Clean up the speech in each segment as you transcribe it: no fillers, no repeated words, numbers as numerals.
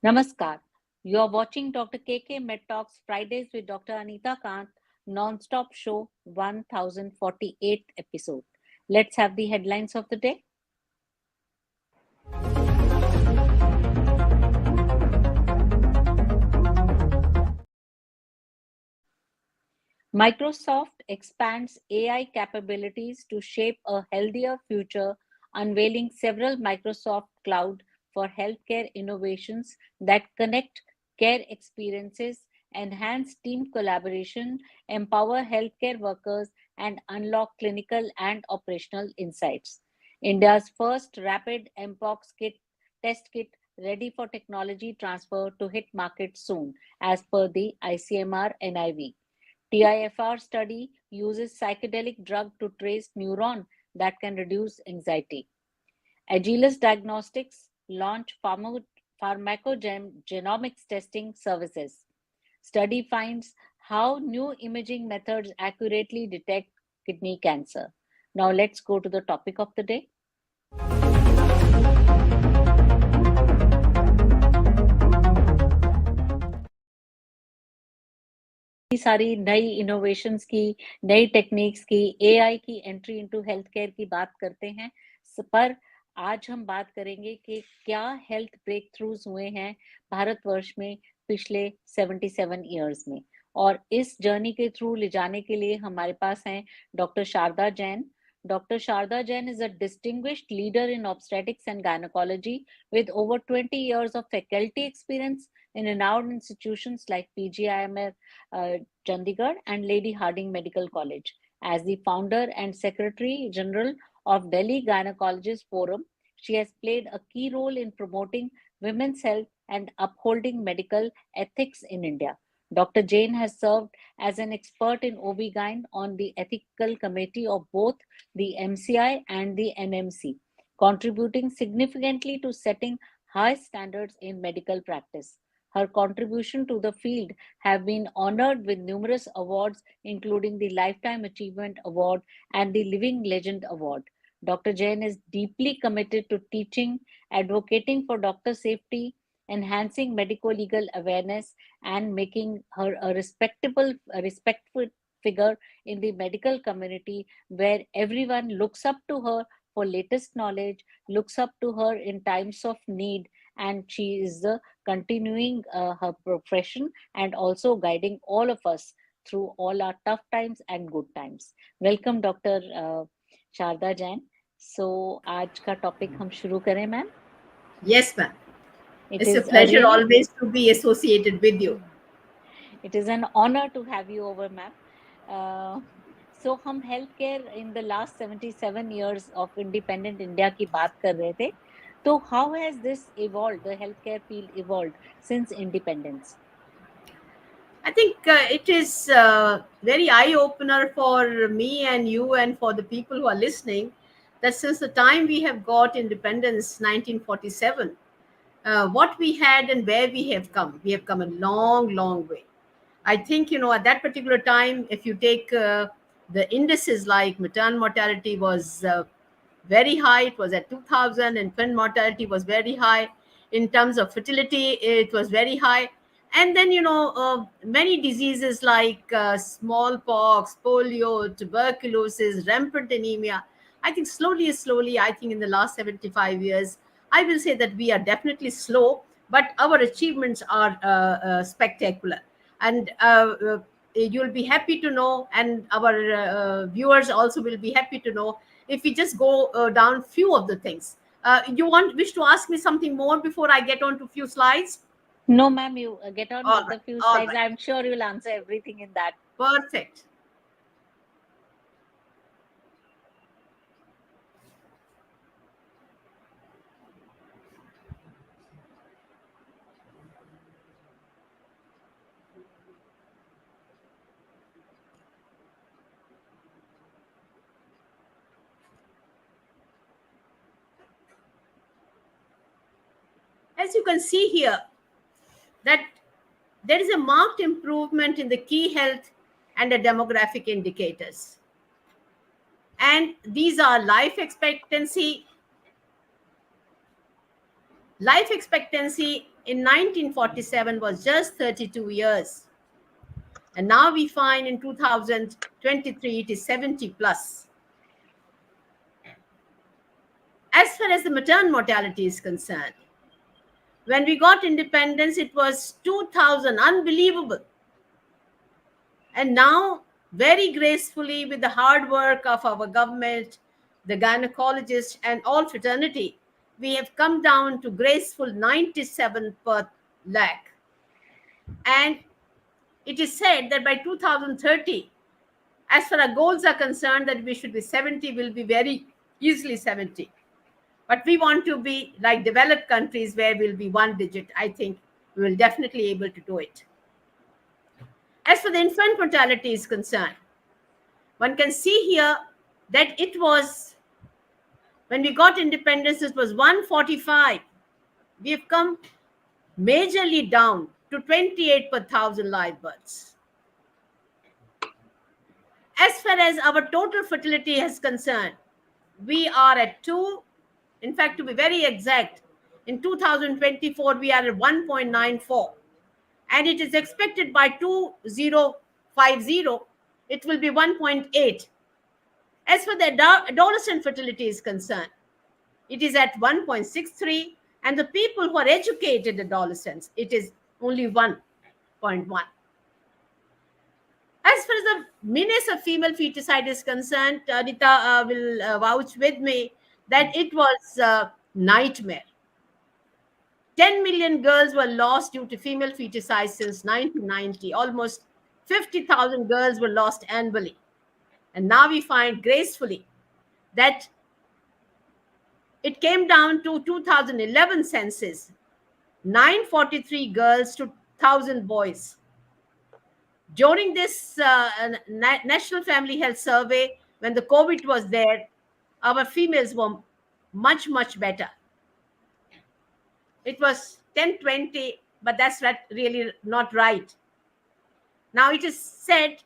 Namaskar. You are watching Dr. KK Med Talks Fridays with Dr. Anita Kant, non-stop show 1048 episode. Let's have the headlines of the day. Microsoft expands AI capabilities to shape a healthier future, unveiling several Microsoft Cloud for healthcare innovations that connect care experiences, enhance team collaboration, empower healthcare workers, and unlock clinical and operational insights. India's first rapid Mpox test kit ready for technology transfer to hit market soon, as per the ICMR NIV. TIFR study uses psychedelic drug to trace neuron that can reduce anxiety. Agilis Diagnostics launch pharmacogenomics testing services. Study finds how new imaging methods accurately detect kidney cancer. Now let's go to the topic of the day. सारी नई innovations की, नई techniques की, AI की entry into health care की बात करते हैं, पर आज हम बात करेंगे कि क्या हेल्थ ब्रेक थ्रूज हुए हैं भारतवर्ष में पिछले 77 ईयर्स में। और इस जर्नी के थ्रू ले जाने के लिए हमारे पास हैं doctor Sharda Jain. Dr. Sharda Jain is a distinguished leader in obstetrics and gynecology with over 20 years of faculty experience in renowned institutions like PGIMR Chandigarh and Lady Hardinge Medical College. As the founder and secretary general of Delhi Gynecologist Forum, she has played a key role in promoting women's health and upholding medical ethics in India. Dr. Jain has served as an expert in OB-GYN on the ethical committee of both the MCI and the NMC, contributing significantly to setting high standards in medical practice. Her contribution to the field have been honored with numerous awards, including the Lifetime Achievement Award and the Living Legend Award. Dr. Jain is deeply committed to teaching, advocating for doctor safety, enhancing medico-legal awareness, and making her a respectful figure in the medical community where everyone looks up to her for latest knowledge, looks up to her in times of need, and she is continuing her profession and also guiding all of us through all our tough times and good times. Welcome, Dr. Sharda Jain. So, आज का topic हम शुरू करें, ma'am. Yes, ma'am. It It's a is a pleasure really always to be associated with you. It is an honor to have you over, ma'am. So हम health care in the last 77 years of independent India की बात कर रहे थे. तो how has this evolved, the healthcare field evolved since independence? I think it is very eye-opener for me and you and for the people who are listening that since the time we have got independence, 1947, what we had and where we have come a long, long way. I think, at that particular time, if you take the indices like maternal mortality was very high, it was at 2000, infant mortality was very high. In terms of fertility, it was very high. And then, many diseases like smallpox, polio, tuberculosis, rampant anemia. I think slowly, I think in the last 75 years, I will say that we are definitely slow, but our achievements are spectacular. And you'll be happy to know, and our viewers also will be happy to know if we just go down few of the things. You wish to ask me something more before I get on to few slides? No, ma'am, you get on All with right, the few all slides. right, I'm sure you'll answer everything in that. perfect. As you can see here, that there is a marked improvement in the key health and the demographic indicators. And these are life expectancy, Life expectancy in 1947 was just 32 years. And now we find in 2023 it is 70 plus. As far as the maternal mortality is concerned, when we got independence, it was 2000, unbelievable. And now, very gracefully, with the hard work of our government, the gynecologists, and all fraternity, we have come down to graceful 97 per lakh. And it is said that by 2030, as far as goals are concerned, that we should be 70, will be very easily 70. But we want to be like developed countries where we'll be one digit. I think we will definitely able to do it. As for the infant mortality is concerned, one can see here that it was, when we got independence, it was 145. We have come majorly down to 28 per thousand live births. As far as our total fertility is concerned, we are at 2. In fact, to be very exact, in 2024, we are at 1.94. And it is expected by 2050, it will be 1.8. As for the adolescent fertility is concerned, it is at 1.63. And the people who are educated adolescents, it is only 1.1. As far as the menace of female feticide is concerned, Anita will vouch with me that it was a nightmare. 10 million girls were lost due to female feticide since 1990. Almost 50,000 girls were lost annually. And now we find gracefully that it came down to 2011 census, 943 girls to 1,000 boys. During this National Family Health Survey, when the COVID was there, our females were much, much better. It was 10-20, but that's really not right. Now it is said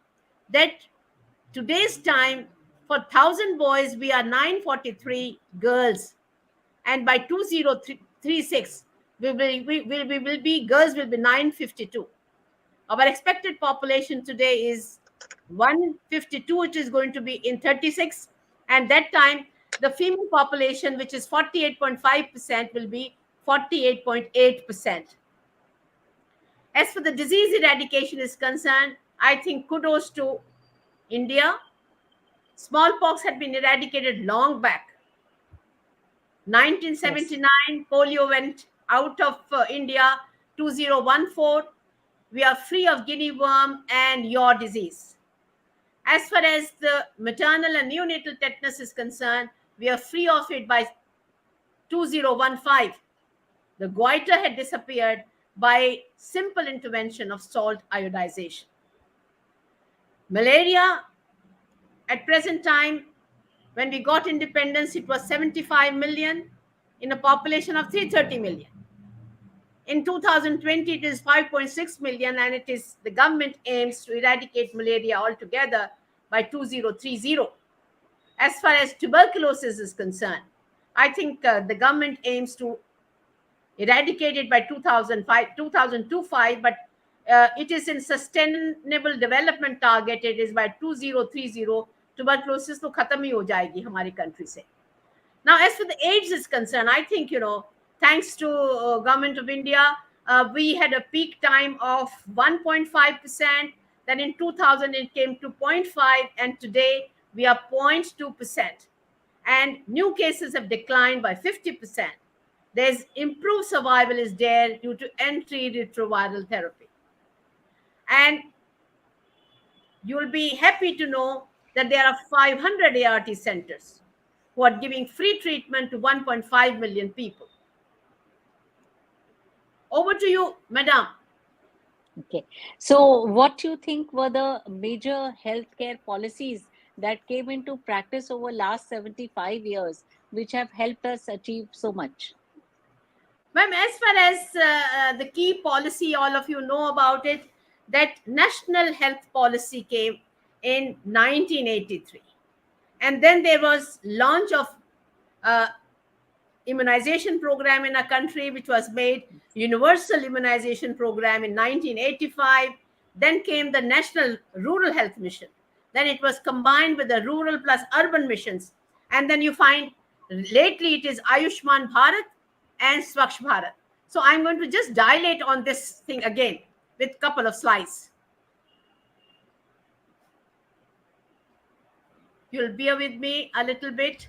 that today's time, for 1,000 boys, we are 943 girls. And by 2036, girls will be 952. Our expected population today is 152, which is going to be in 36. And that time, the female population, which is 48.5%, will be 48.8%. As for the disease eradication is concerned, I think kudos to India. Smallpox had been eradicated long back. 1979, yes. Polio went out of India. 2014, we are free of guinea worm and yaw disease. As far as the maternal and neonatal tetanus is concerned, we are free of it by 2015. The goiter had disappeared by simple intervention of salt iodization. Malaria, at present time, when we got independence, it was 75 million in a population of 330 million. In 2020, it is 5.6 million, and it is the government aims to eradicate malaria altogether by 2030. As far as tuberculosis is concerned, I think the government aims to eradicate it by 2025, but it is in sustainable development target. It is by 2030, tuberculosis to khatam hi ho jayegi hamari country se. Now, as for the AIDS is concerned, I think, thanks to government of India, we had a peak time of 1.5%. Then in 2000, it came to 0.5%, and today we are 0.2%. And new cases have declined by 50%. There's improved survival is there due to antiretroviral therapy. And you'll be happy to know that there are 500 ART centers who are giving free treatment to 1.5 million people. Over to you, Madam. Okay. So what do you think were the major healthcare policies that came into practice over last 75 years, which have helped us achieve so much? Ma'am, as far as the key policy, all of you know about it, that National Health Policy came in 1983. And then there was launch of immunization program in our country, which was made universal immunization program in 1985. Then came the National Rural Health Mission. Then it was combined with the rural plus urban missions. And then you find lately it is Ayushman Bharat and Swachh Bharat. So I'm going to just dilate on this thing again with a couple of slides. You'll bear with me a little bit.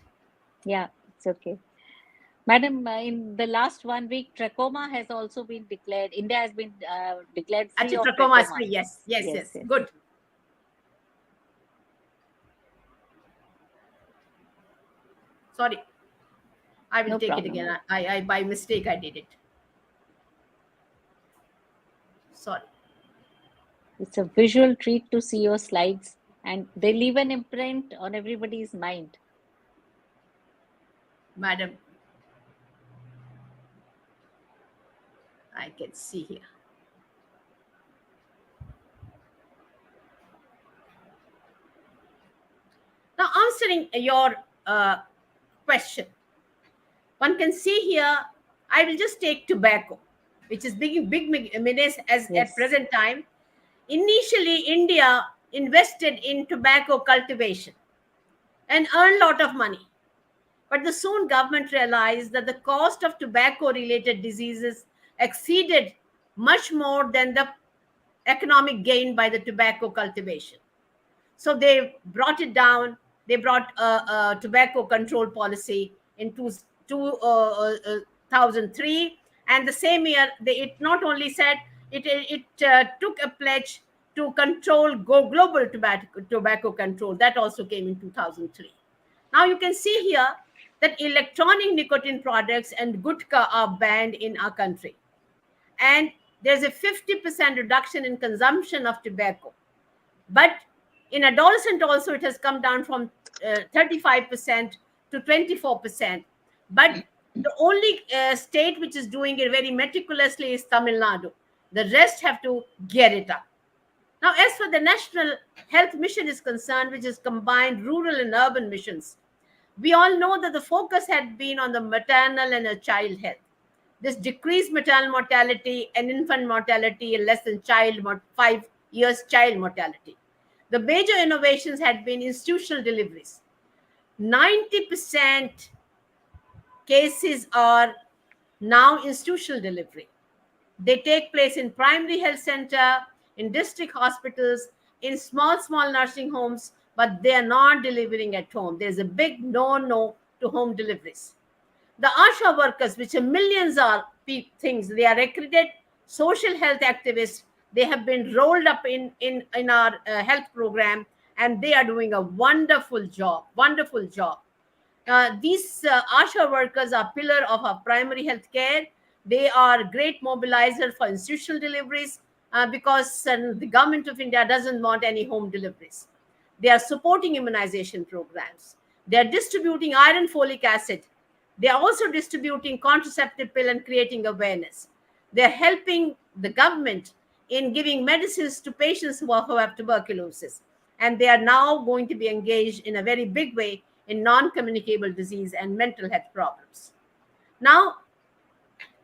Yeah, it's okay. Madam, in the last 1 week, trachoma has also been declared. India has been declared free Actually, of trachoma is trachoma. free. Yes, yes, Yes, yes. yes. Good. Sorry, I will No take it problem. again. I by mistake I did it. Sorry, It's a visual treat to see your slides, and they leave an imprint on everybody's mind. madam. I can see here. Now, answering your question, one can see here. I will just take tobacco, which is big menace as at Yes, present time. Initially, India invested in tobacco cultivation and earned a lot of money. But the soon government realized that the cost of tobacco related diseases exceeded much more than the economic gain by the tobacco cultivation. So they brought it down. They brought a tobacco control policy in 2003. And the same year, it not only said, it took a pledge to control global tobacco control. That also came in 2003. Now you can see here that electronic nicotine products and gutka are banned in our country. And there's a 50% reduction in consumption of tobacco. But in adolescent also, it has come down from 35% to 24%. But the only state which is doing it very meticulously is Tamil Nadu. The rest have to get it up. Now, as for the National Health Mission is concerned, which is combined rural and urban missions, we all know that the focus had been on the maternal and child health. This decreased maternal mortality and infant mortality and less than 5 years child mortality. The major innovations had been institutional deliveries. 90% cases are now institutional delivery. They take place in primary health center, in district hospitals, in small nursing homes, but they are not delivering at home. There's a big no to home deliveries. The ASHA workers, which are millions of things, they are accredited social health activists. They have been rolled up in our health program, and they are doing a wonderful job, wonderful job. These ASHA workers are pillar of our primary health care. They are great mobilizer for institutional deliveries because the government of India doesn't want any home deliveries. They are supporting immunization programs. They are distributing iron folic acid. They are also distributing contraceptive pill and creating awareness. They are helping the government in giving medicines to patients who have tuberculosis. And they are now going to be engaged in a very big way in non-communicable disease and mental health problems. Now,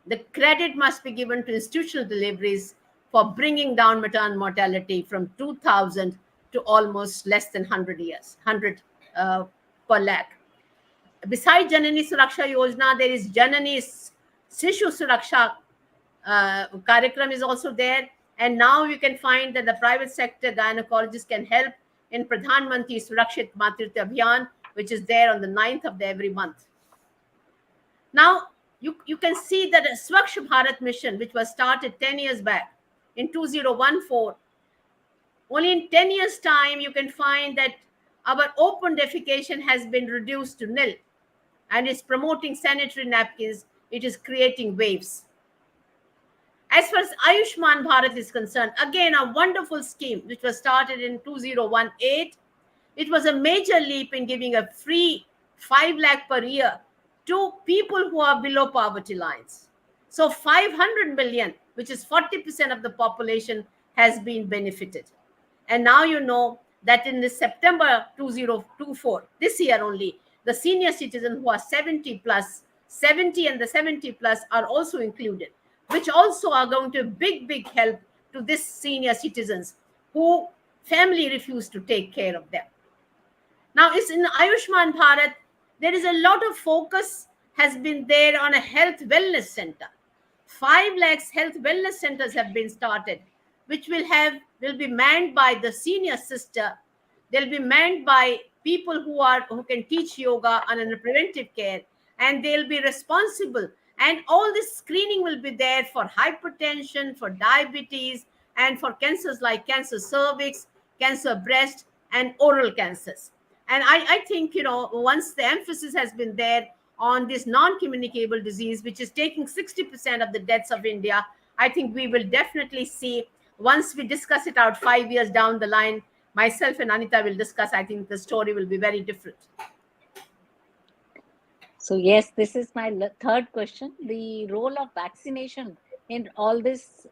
the credit must be given to institutional deliveries for bringing down maternal mortality from 2000 to almost less than 100 years, 100 per lakh. Besides Janani Suraksha Yojana, there is Janani Sishu Suraksha Karyakram is also there. And now you can find that the private sector gynecologists can help in Pradhan Mantri Surakshit Matritya Abhiyan, which is there on the 9th of every month. Now, you can see that a Swachh Bharat mission, which was started 10 years back in 2014, only in 10 years' time, you can find that our open defecation has been reduced to nil, and is promoting sanitary napkins. It is creating waves. As far as Ayushman Bharat is concerned, again, a wonderful scheme which was started in 2018. It was a major leap in giving a free 5 lakh per year to people who are below poverty lines. So 500 million, which is 40% of the population, has been benefited. And now you know that in this September 2024, this year only, the senior citizens who are 70 plus, 70 and the 70 plus are also included, which also are going to big help to this senior citizens who family refuse to take care of them. Now, it's in Ayushman Bharat, there is a lot of focus has been there on a health wellness center. 5 lakhs health wellness centers have been started, which will be manned by the senior sister. They'll be manned by people who can teach yoga and in preventive care, and they'll be responsible. And all this screening will be there for hypertension, for diabetes, and for cancers like cancer cervix, cancer breast, and oral cancers. And I think, once the emphasis has been there on this non-communicable disease, which is taking 60% of the deaths of India, I think we will definitely see, once we discuss it out 5 years down the line, myself and Anita will discuss, I think the story will be very different. So yes, this is my third question: the role of vaccination in all these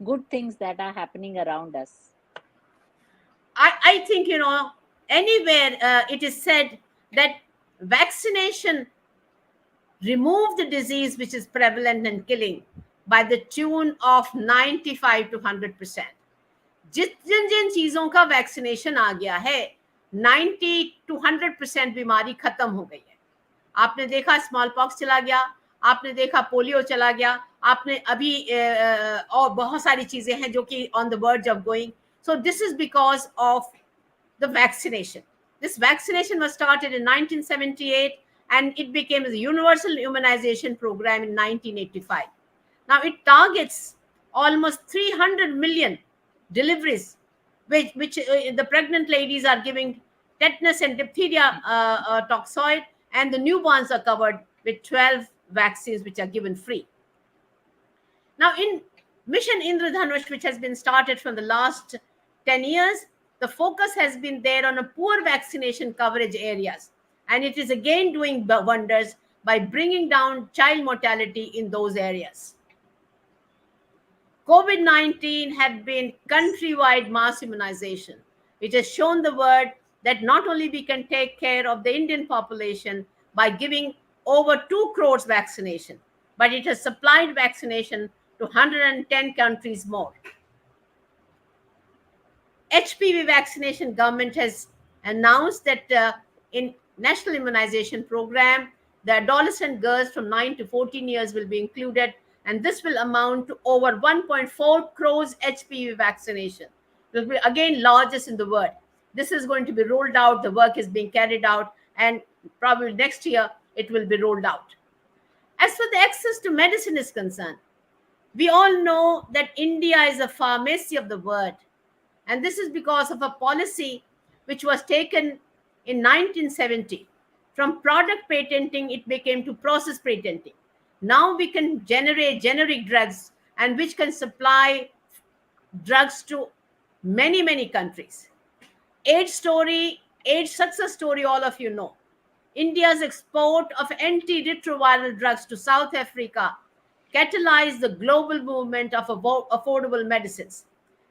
good things that are happening around us. I think, anywhere it is said that vaccination remove the disease which is prevalent and killing by the tune of 95 to 100%. जिन जिन चीजों का vaccination आ गया है, 90 to 100% बीमारी खत्म हो गई है. आपने देखा स्मॉल पॉक्स चला गया, आपने देखा पोलियो चला गया, आपने अभी और बहुत सारी चीजें हैं जो कि on the verge of going. So this is because of the vaccination. This vaccination was started in 1978 and it became a universal immunization program in 1985. Now it targets almost 300 million deliveries, which the pregnant ladies are giving tetanus and diphtheria toxoid, and the newborns are covered with 12 vaccines which are given free. Now, in Mission Indradhanush, which has been started from the last 10 years, the focus has been there on a poor vaccination coverage areas. And it is again doing wonders by bringing down child mortality in those areas. COVID-19 had been countrywide mass immunization. It has shown the world that not only we can take care of the Indian population by giving over 2 crores vaccination, but it has supplied vaccination to 110 countries more. HPV vaccination, government has announced that in national immunization program, the adolescent girls from 9 to 14 years will be included, and this will amount to over 1.4 crores HPV vaccination. It will be again largest in the world. This is going to be rolled out. The work is being carried out, and probably next year it will be rolled out. As for the access to medicine is concerned, we all know that India is a pharmacy of the world. And this is because of a policy which was taken in 1970. From product patenting, it became to process patenting. Now we can generate generic drugs and which can supply drugs to many, many countries. AIDS success story, all of you know. India's export of antiretroviral drugs to South Africa catalyzed the global movement of affordable medicines.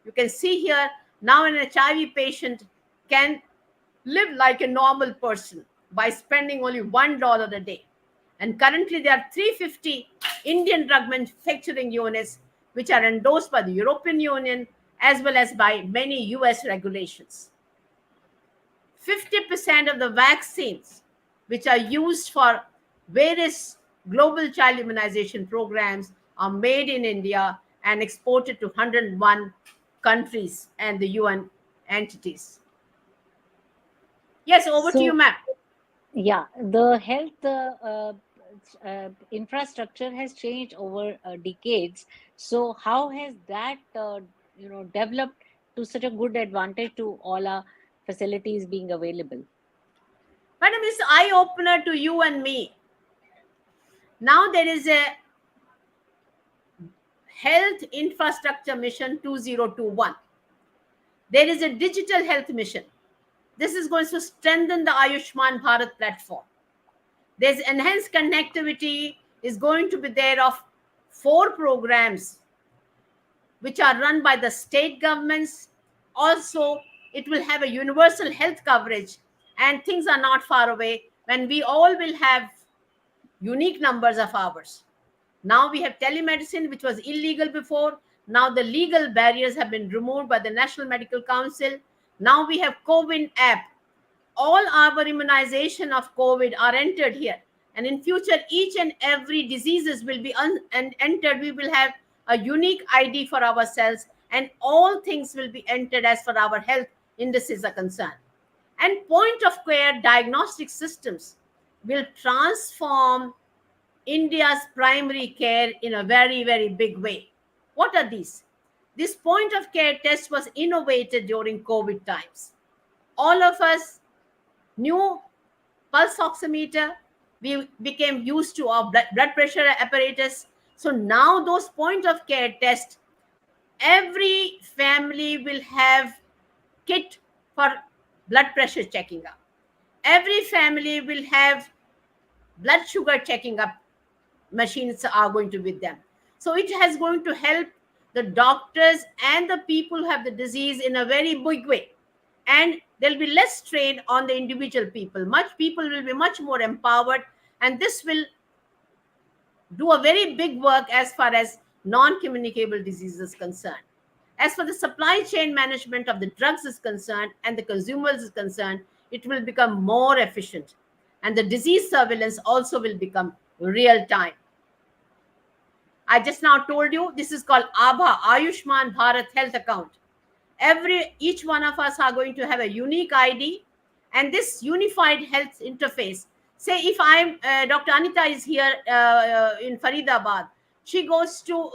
You can see here, now an HIV patient can live like a normal person by spending only $1 a day. And currently there are 350 Indian drug manufacturing units which are endorsed by the European Union as well as by many US regulations. 50% of the vaccines which are used for various global child immunization programs are made in India and exported to 101 countries and the UN entities. Yes, over to you, ma'am. Yeah, the health infrastructure has changed over decades. So how has that developed to such a good advantage to all our facilities being available? Madam, it's an eye-opener to you and me. Now there is a Health Infrastructure Mission 2021. There is a digital health mission. This is going to strengthen the Ayushman Bharat platform. There's enhanced connectivity is going to be there of 4 programs which are run by the state governments. Also, it will have a universal health coverage, and things are not far away when we all will have unique numbers of hours. Now we have telemedicine, which was illegal before. Now the legal barriers have been removed by the National Medical Council. Now we have COVID app. All our immunization of COVID are entered here. And in future, each and every diseases will be and entered. We will have a unique ID for ourselves, and all things will be entered as for our health indices are concerned. And point of care diagnostic systems will transform India's primary care in a very, very big way. What are these? This point of care test was innovated during COVID times. All of us knew pulse oximeter. We became used to our blood pressure apparatus. So now those point of care tests, every family will have kit for blood pressure checking up. Every family will have blood sugar checking up machines are going to be with them. So it has going to help the doctors and the people who have the disease in a very big way. And there'll be less strain on the individual people. Much people will be much more empowered, and this will do a very big work as far as non-communicable diseases is concerned. As for the supply chain management of the drugs is concerned and the consumers is concerned, it will become more efficient. And the disease surveillance also will become real time. I just now told you this is called ABHA, Ayushman Bharat Health Account. Each one of us are going to have a unique ID, and this unified health interface. Say if I'm Dr. Anita is here in Faridabad, she goes to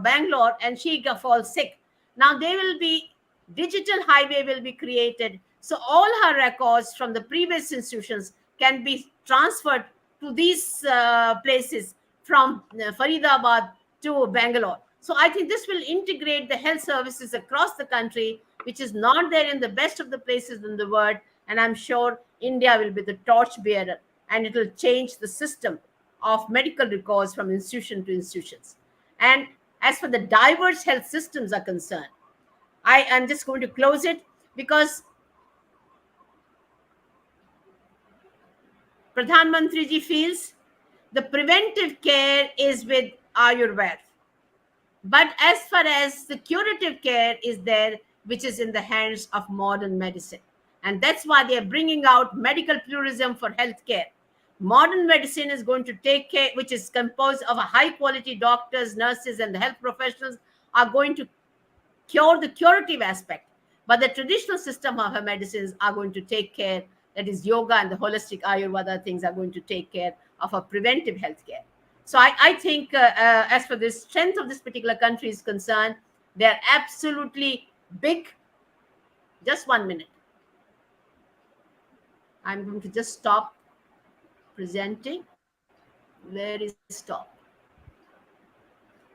Bangalore and she falls sick. Now they will be digital highway will be created, so all her records from the previous institutions can be transferred to these places from Faridabad to Bangalore. So I think this will integrate the health services across the country, which is not there in the best of the places in the world. And I'm sure India will be the torch bearer, and it will change the system of medical records from institution to institutions. And as for the diverse health systems are concerned, I am just going to close it because Pradhan Mantri ji feels the preventive care is with Ayurveda. But as far as the curative care is there, which is in the hands of modern medicine. And that's why they are bringing out medical pluralism for healthcare. Modern medicine is going to take care, which is composed of a high quality doctors, nurses, and the health professionals are going to cure the curative aspect. But the traditional system of our medicines are going to take care, that is yoga and the holistic Ayurveda things are going to take care of our preventive healthcare. So I think as for the strength of this particular country is concerned, they're absolutely big. Just 1 minute. I'm going to just stop presenting. Where is stop?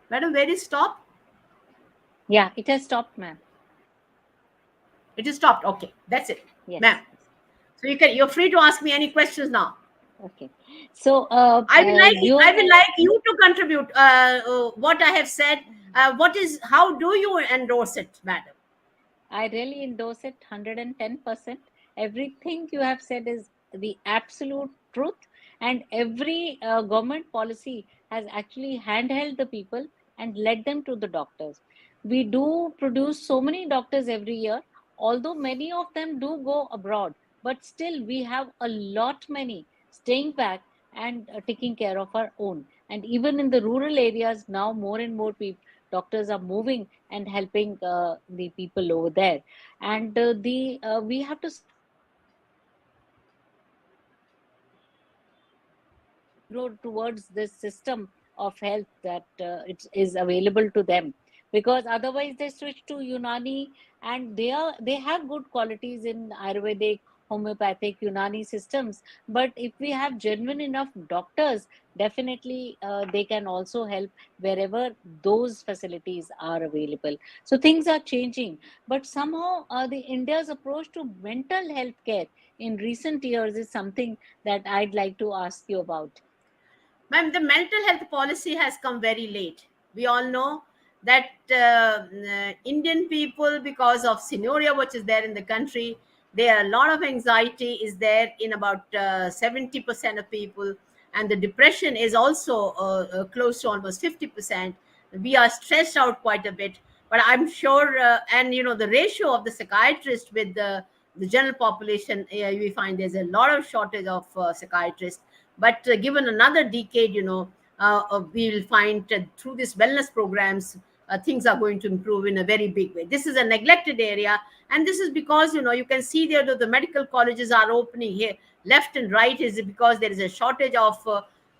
Madam, where is stop? Yeah, it has stopped, ma'am. It is stopped. Okay, that's it. Yes. Ma'am. So you're free to ask me any questions now. Okay. So I will like you to contribute what I have said. How do you endorse it, madam? I really endorse it 110%. Everything you have said is the absolute truth, and every government policy has actually handheld the people and led them to the doctors. We do produce so many doctors every year, although many of them do go abroad, but still we have a lot many staying back and taking care of our own. And even in the rural areas now, more and more people doctors are moving and helping the people over there. And the we have to grow towards this system of health that it is available to them, because otherwise they switch to Unani, and they have good qualities in Ayurvedic, homeopathic, Unani systems. But if we have genuine enough doctors, definitely they can also help wherever those facilities are available. So things are changing, but somehow the India's approach to mental health care in recent years is something that I'd like to ask you about. Ma'am, the mental health policy has come very late. We all know that Indian people, because of scenario which is there in the country, there are a lot of anxiety is there in about 70% of people. and the depression is also close to almost 50%. We are stressed out quite a bit, but I'm sure, and the ratio of the psychiatrist with the general population, we find there's a lot of shortage of psychiatrists. But given another decade, we will find through these wellness programs, things are going to improve in a very big way. This is a neglected area, and this is because you can see there that the medical colleges are opening here left and right. Is because there is a shortage of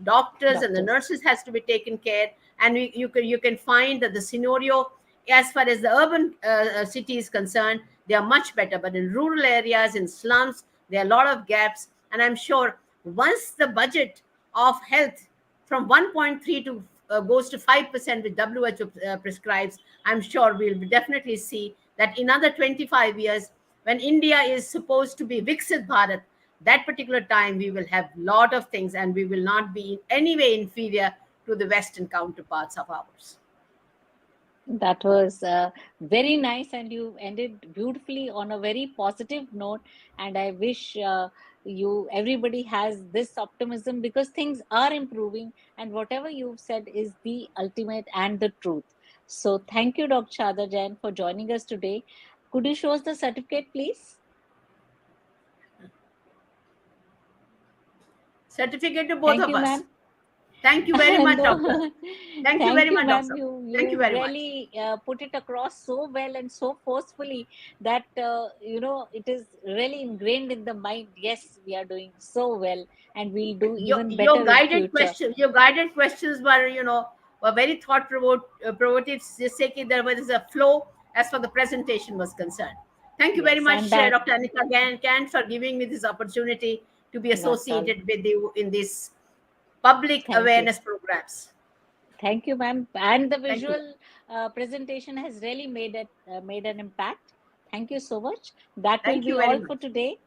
doctors, and the Doctors. nurses has to be taken care. And you can find that the scenario, as far as the urban city is concerned, they are much better, but in rural areas, in slums, there are a lot of gaps. And I'm sure once the budget of health from 1.3 to goes to 5%, which WHO prescribes, I'm sure we'll definitely see that in another 25 years, when India is supposed to be Viksit Bharat, that particular time we will have lot of things, and we will not be in any way inferior to the Western counterparts of ours. That was very nice, and you ended beautifully on a very positive note. And I wish everybody has this optimism, because things are improving, and whatever you've said is the ultimate and the truth. So, thank you, Dr. Sharda Jain, for joining us today. Could you show us the certificate, please? Certificate to both Thank of you, us. ma'am. Thank you very much, doctor. No, Thank you thank very you, much, ma'am. doctor. You Thank you very much. really put it across so well and so forcefully that it is really ingrained in the mind. Yes, we are doing so well, and we'll do your even your better in guided future. questions your guided questions were very provocative. Just say that there was a flow as far the presentation was concerned. Thank you very Yes, and much, that Dr. Anita Kant, for giving me this opportunity to be not all. associated with you in this public Thank you. awareness programs. Thank you, ma'am. And the Thank you. visual presentation has really made an impact. Thank you so much. That will Thank you be very all much. for today.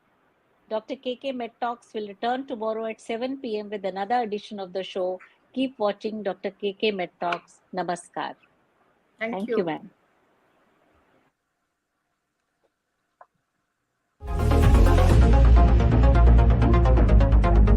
Dr. KK Med Talks will return tomorrow at 7 p.m. with another edition of the show. Keep watching Dr. KK Med Talks. Namaskar. Thank Thank you, you. ma'am.